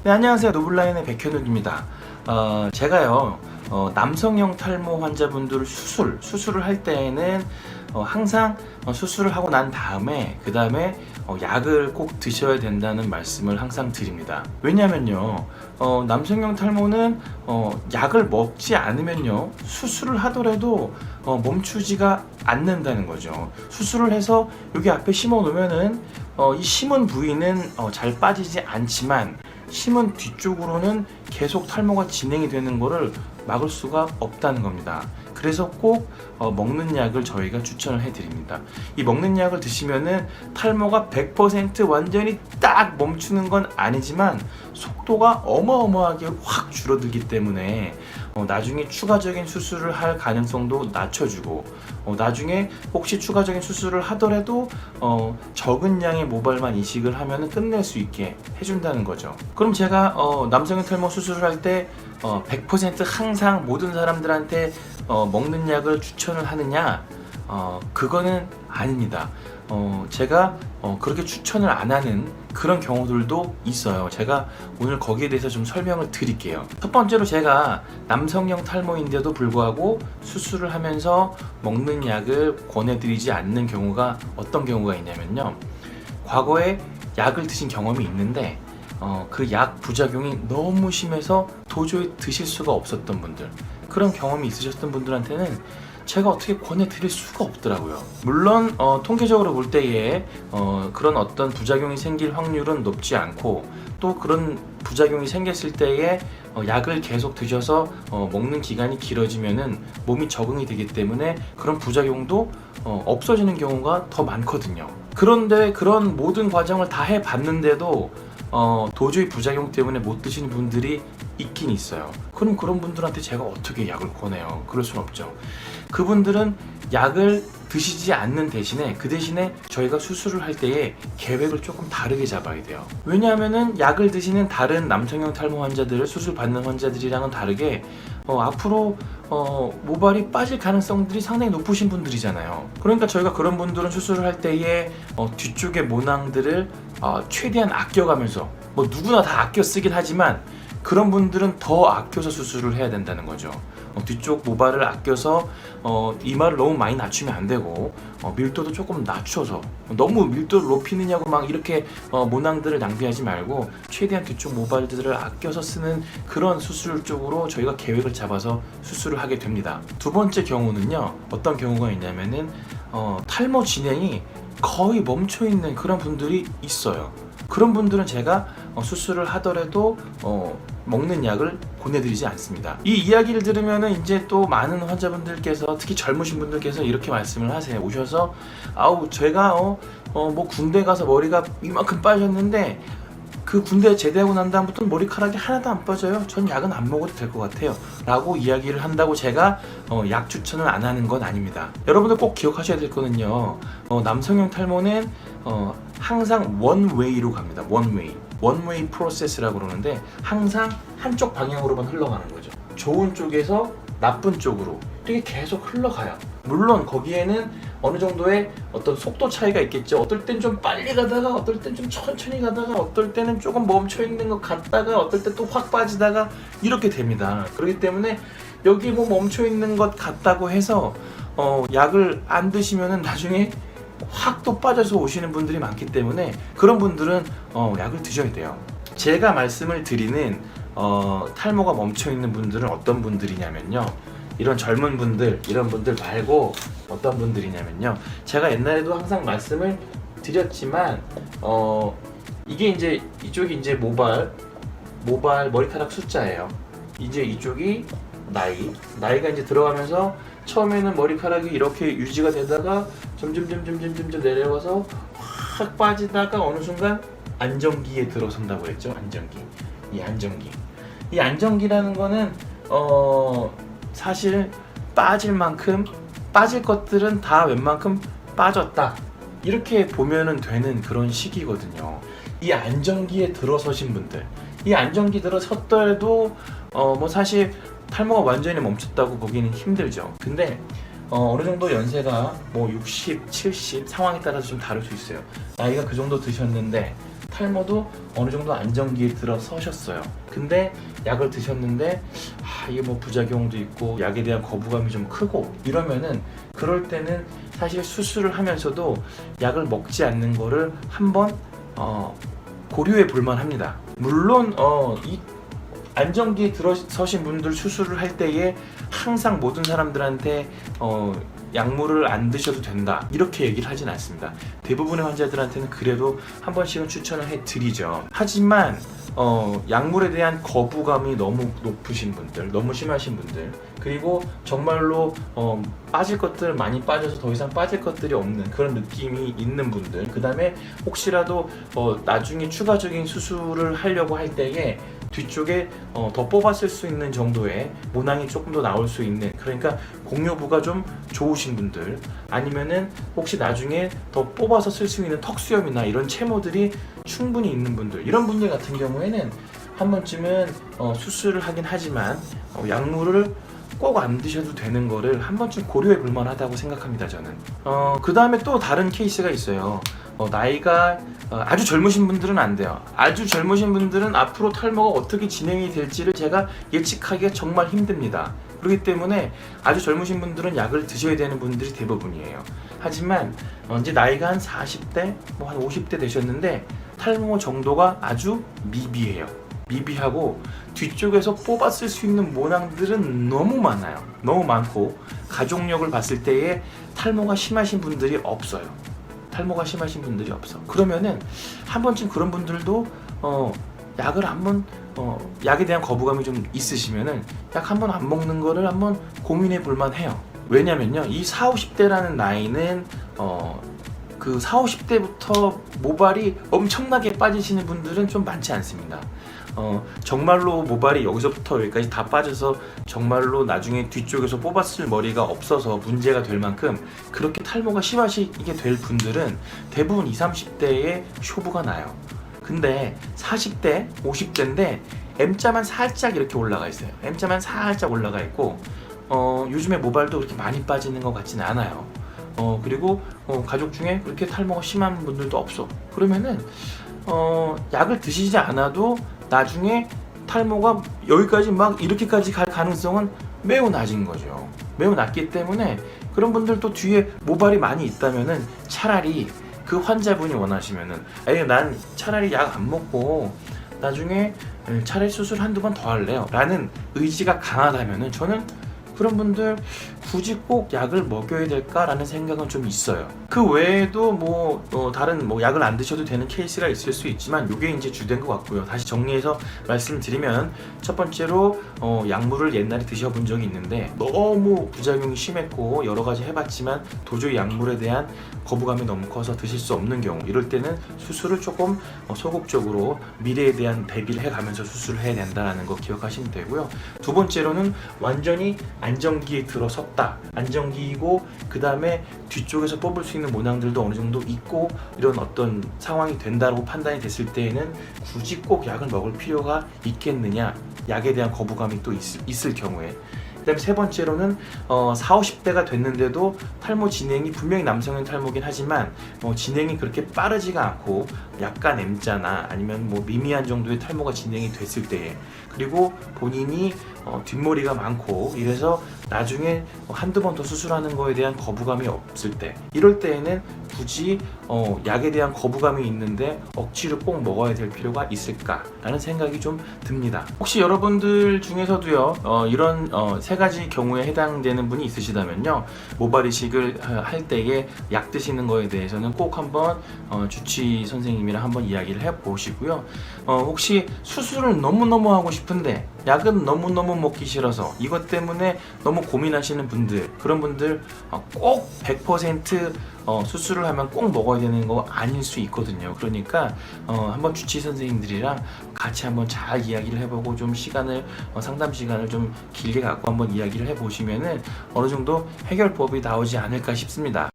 네, 안녕하세요. 노블라인의 백현욱입니다. 제가요, 남성형 탈모 환자분들 수술을 할 때에는 항상 수술을 하고 난 다음에 그 다음에 약을 꼭 드셔야 된다는 말씀을 항상 드립니다. 왜냐면요, 남성형 탈모는 약을 먹지 않으면요, 수술을 하더라도 멈추지가 않는다는 거죠. 수술을 해서 여기 앞에 심어 놓으면은 이 심은 부위는 잘 빠지지 않지만 심은 뒤쪽으로는 계속 탈모가 진행이 되는 것을 막을 수가 없다는 겁니다. 그래서 꼭 먹는 약을 저희가 추천을 해드립니다. 이 먹는 약을 드시면은 탈모가 100% 완전히 딱 멈추는 건 아니지만 속도가 어마어마하게 확 줄어들기 때문에 나중에 추가적인 수술을 할 가능성도 낮춰주고 나중에 혹시 추가적인 수술을 하더라도 적은 양의 모발만 이식을 하면 끝낼 수 있게 해준다는 거죠. 그럼 제가 남성형 탈모 수술을 할 때 100% 항상 모든 사람들한테 먹는 약을 추천을 하느냐? 그거는 아닙니다. 제가 그렇게 추천을 안 하는 그런 경우들도 있어요. 제가 오늘 거기에 대해서 좀 설명을 드릴게요. 첫 번째로 제가 남성형 탈모인데도 불구하고 수술을 하면서 먹는 약을 권해드리지 않는 경우가 어떤 경우가 있냐면요, 과거에 약을 드신 경험이 있는데 그 약 부작용이 너무 심해서 도저히 드실 수가 없었던 분들, 그런 경험이 있으셨던 분들한테는 제가 어떻게 권해드릴 수가 없더라고요. 물론 통계적으로 볼 때에 그런 어떤 부작용이 생길 확률은 높지 않고, 또 그런 부작용이 생겼을 때에 약을 계속 드셔서 먹는 기간이 길어지면은 몸이 적응이 되기 때문에 그런 부작용도 없어지는 경우가 더 많거든요. 그런데 그런 모든 과정을 다 해봤는데도 도저히 부작용 때문에 못 드시는 분들이 있긴 있어요. 그럼 그런 분들한테 제가 어떻게 약을 권해요? 그럴 순 없죠. 그분들은 약을 드시지 않는 대신에 그 대신에 저희가 수술을 할 때에 계획을 조금 다르게 잡아야 돼요. 왜냐하면은 약을 드시는 다른 남성형 탈모 환자들, 수술 받는 환자들이랑은 다르게 앞으로 모발이 빠질 가능성들이 상당히 높으신 분들이잖아요. 그러니까 저희가 그런 분들은 수술을 할 때에 뒤쪽의 모낭들을 최대한 아껴가면서, 뭐 누구나 다 아껴 쓰긴 하지만 그런 분들은 더 아껴서 수술을 해야 된다는 거죠. 뒤쪽 모발을 아껴서 이마를 너무 많이 낮추면 안 되고 밀도도 조금 낮춰서, 너무 밀도를 높이느냐고 막 이렇게 모낭들을 낭비하지 말고 최대한 뒤쪽 모발들을 아껴서 쓰는 그런 수술 쪽으로 저희가 계획을 잡아서 수술을 하게 됩니다. 두 번째 경우는요, 어떤 경우가 있냐면은 탈모 진행이 거의 멈춰 있는 그런 분들이 있어요. 그런 분들은 제가 수술을 하더라도 먹는 약을 권해드리지 않습니다. 이 이야기를 들으면은 이제 또 많은 환자분들께서, 특히 젊으신 분들께서 이렇게 말씀을 하세요. 오셔서 제가 뭐 군대 가서 머리가 이만큼 빠졌는데 그 군대 제대하고 난 다음부터는 머리카락이 하나도 안 빠져요. 전 약은 안 먹어도 될 것 같아요 라고 이야기를 한다고 제가 약 추천을 안 하는 건 아닙니다. 여러분들 꼭 기억하셔야 될 거는요, 남성형 탈모는 항상 원웨이로 갑니다. 원웨이 프로세스라고 그러는데 항상 한쪽 방향으로만 흘러가는 거죠. 좋은 쪽에서 나쁜 쪽으로 이렇게 계속 흘러가요. 물론 거기에는 어느 정도의 어떤 속도 차이가 있겠죠. 어떨 땐 좀 빨리 가다가, 어떨 땐 좀 천천히 가다가, 어떨 때는 조금 멈춰 있는 것 같다가, 어떨 때 또 확 빠지다가 이렇게 됩니다. 그렇기 때문에 여기 뭐 멈춰 있는 것 같다고 해서 약을 안 드시면은 나중에 확 또 빠져서 오시는 분들이 많기 때문에 그런 분들은 약을 드셔야 돼요. 제가 말씀을 드리는 탈모가 멈춰 있는 분들은 어떤 분들이냐면요, 이런 젊은 분들, 이런 분들 말고 어떤 분들이냐면요, 제가 옛날에도 항상 말씀을 드렸지만 이게 이제 이쪽이 이제 모발 머리카락 숫자예요. 이제 이쪽이 나이가 이제 들어가면서 처음에는 머리카락이 이렇게 유지가 되다가 점점 내려와서 확 빠지다가 어느 순간 안정기에 들어선다고 했죠. 이 안정기라는 거는 사실 빠질 것들은 다 웬만큼 빠졌다, 이렇게 보면은 되는 그런 시기거든요. 이 안정기에 들어서신 분들, 이 안정기 들어섰더라도 뭐 사실 탈모가 완전히 멈췄다고 보기는 힘들죠. 근데 어느 정도 연세가 뭐 60, 70 상황에 따라서 좀 다를 수 있어요. 나이가 그 정도 드셨는데 탈모도 어느 정도 안정기에 들어서셨어요. 근데 약을 드셨는데 이게 뭐 부작용도 있고 약에 대한 거부감이 좀 크고 이러면은, 그럴 때는 사실 수술을 하면서도 약을 먹지 않는 거를 한번 고려해 볼 만합니다. 물론 이 안정기에 들어서신 분들 수술을 할 때에 항상 모든 사람들한테 약물을 안 드셔도 된다 이렇게 얘기를 하진 않습니다. 대부분의 환자들한테는 그래도 한 번씩은 추천을 해드리죠. 하지만 약물에 대한 거부감이 너무 높으신 분들, 너무 심하신 분들, 그리고 정말로 빠질 것들 많이 빠져서 더 이상 빠질 것들이 없는 그런 느낌이 있는 분들, 그 다음에 혹시라도 나중에 추가적인 수술을 하려고 할 때에 뒤쪽에 더 뽑았을 수 있는 정도의 모낭이 조금 더 나올 수 있는, 그러니까 공요부가 좀 좋으신 분들, 아니면은 혹시 나중에 더 뽑아서 쓸 수 있는 턱수염이나 이런 채모들이 충분히 있는 분들, 이런 분들 같은 경우에는 한 번쯤은 수술을 하긴 하지만 약물을 꼭 안 드셔도 되는 거를 한 번쯤 고려해 볼 만하다고 생각합니다, 저는. 그 다음에 또 다른 케이스가 있어요. 나이가 아주 젊으신 분들은 안 돼요. 아주 젊으신 분들은 앞으로 탈모가 어떻게 진행이 될지를 제가 예측하기가 정말 힘듭니다. 그렇기 때문에 아주 젊으신 분들은 약을 드셔야 되는 분들이 대부분이에요. 하지만 이제 나이가 한 40대, 뭐 한 50대 되셨는데 탈모 정도가 아주 미비해요. 미비하고 뒤쪽에서 뽑았을 수 있는 모낭들은 너무 많아요. 너무 많고 가족력을 봤을 때에 탈모가 심하신 분들이 없어요. 탈모가 심하신 분들이 없어. 그러면은 한 번쯤 그런 분들도 약을 한번 약에 대한 거부감이 좀 있으시면은 약 한 번 안 먹는 거를 한번 고민해 볼 만해요. 왜냐면요, 이 40, 50대라는 나이는 그 40, 50대부터 모발이 엄청나게 빠지시는 분들은 좀 많지 않습니다. 정말로 모발이 여기서부터 여기까지 다 빠져서 정말로 나중에 뒤쪽에서 뽑았을 머리가 없어서 문제가 될 만큼 그렇게 탈모가 심하시게 될 분들은 대부분 20, 30대에 쇼부가 나요. 근데 40대, 50대인데 M자만 살짝 이렇게 올라가 있어요. M자만 살짝 올라가 있고 요즘에 모발도 그렇게 많이 빠지는 것 같지는 않아요. 그리고 가족 중에 그렇게 탈모가 심한 분들도 없어. 그러면은 약을 드시지 않아도 나중에 탈모가 여기까지 막 이렇게까지 갈 가능성은 매우 낮은 거죠. 매우 낮기 때문에 그런 분들도 뒤에 모발이 많이 있다면은 차라리 그 환자분이 원하시면은 난 차라리 약 안 먹고 나중에 차라리 수술 한두 번 더 할래요 라는 의지가 강하다면은 저는 그런 분들 굳이 꼭 약을 먹여야 될까라는 생각은 좀 있어요. 그 외에도 다른 약을 안 드셔도 되는 케이스가 있을 수 있지만 이게 이제 주된 것 같고요. 다시 정리해서 말씀드리면, 첫 번째로 약물을 옛날에 드셔본 적이 있는데 너무 부작용이 심했고 여러 가지 해봤지만 도저히 약물에 대한 거부감이 너무 커서 드실 수 없는 경우, 이럴 때는 수술을 조금 소극적으로 미래에 대한 대비를 해가면서 수술을 해야 된다는 거 기억하시면 되고요. 두 번째로는 완전히 안정기에 들어섰다. 안정기이고 그 다음에 뒤쪽에서 뽑을 수 있는 모낭들도 어느 정도 있고 이런 어떤 상황이 된다고 판단이 됐을 때에는 굳이 꼭 약을 먹을 필요가 있겠느냐, 약에 대한 거부감이 또 있을 경우에. 그 다음에 세 번째로는 40, 50대가 됐는데도 탈모 진행이 분명히 남성형 탈모긴 하지만 진행이 그렇게 빠르지가 않고 약간 M자나 아니면 미미한 정도의 탈모가 진행이 됐을 때에, 그리고 본인이 뒷머리가 많고 이래서 나중에 한두 번 더 수술하는 거에 대한 거부감이 없을 때, 이럴 때에는 굳이 약에 대한 거부감이 있는데 억지로 꼭 먹어야 될 필요가 있을까라는 생각이 좀 듭니다. 혹시 여러분들 중에서도요 이런 세 가지 경우에 해당되는 분이 있으시다면요, 모발 이식을 할 때에 약 드시는 거에 대해서는 꼭 한번 주치 선생님이랑 한번 이야기를 해보시고요. 혹시 수술을 너무너무 하고 싶은데 약은 너무너무 먹기 싫어서 이것 때문에 너무 고민하시는 분들, 그런 분들 꼭 100% 수술을 하면 꼭 먹어야 되는 거 아닐 수 있거든요. 그러니까 한번 주치 선생님들이랑 같이 한번 잘 이야기를 해보고 좀 시간을 상담 시간을 좀 길게 갖고 한번 이야기를 해보시면은 어느 정도 해결법이 나오지 않을까 싶습니다.